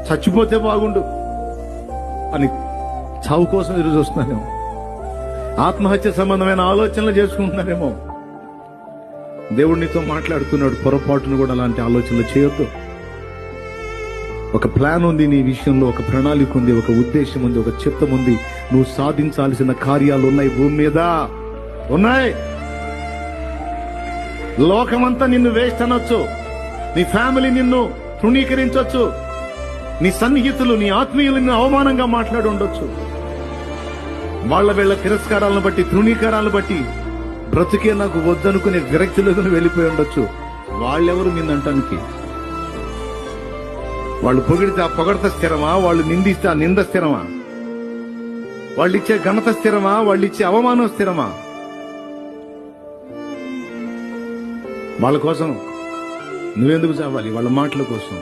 చచ్చిపోతే బాగుండు అని చావు కోసం ఎదురు చూస్తున్నానేమో, ఆత్మహత్య సంబంధమైన ఆలోచనలు చేసుకుంటున్నారేమో. దేవుడు నీతో మాట్లాడుతున్నాడు, పొరపాటును కూడా అలాంటి ఆలోచనలు చేయొద్దు. ఒక ప్లాన్ ఉంది నీ విషయంలో, ఒక ప్రణాళిక ఉంది, ఒక ఉద్దేశం ఉంది, ఒక చిత్తం ఉంది. నువ్వు సాధించాల్సిన కార్యాలు ఉన్నాయి, భూమి మీద ఉన్నాయి. లోకమంతా నిన్ను వేస్ట్ అనొచ్చు, నీ ఫ్యామిలీ నిన్ను తృణీకరించొచ్చు, నీ సన్నిహితులు నీ ఆత్మీయులు నిన్ను అవమానంగా మాట్లాడి ఉండొచ్చు. వీళ్ళ తిరస్కారాలను బట్టి, తృణీకారాలను బట్టి బ్రతుకే నాకు వద్దనుకునే విరక్తిలోకి వెళ్ళిపోయి ఉండొచ్చు. వాళ్ళెవరు నిన్నంటానికి? వాళ్ళు పొగిడితే ఆ పొగడత స్థిరమా? వాళ్ళు నిందిస్తే ఆ నింద స్థిరమా? వాళ్ళు ఇచ్చే ఘనత స్థిరమా? వాళ్ళు ఇచ్చే అవమానం స్థిరమా? వాళ్ళ కోసం నువ్వెందుకు చావాలి? వాళ్ళ మాటల కోసం.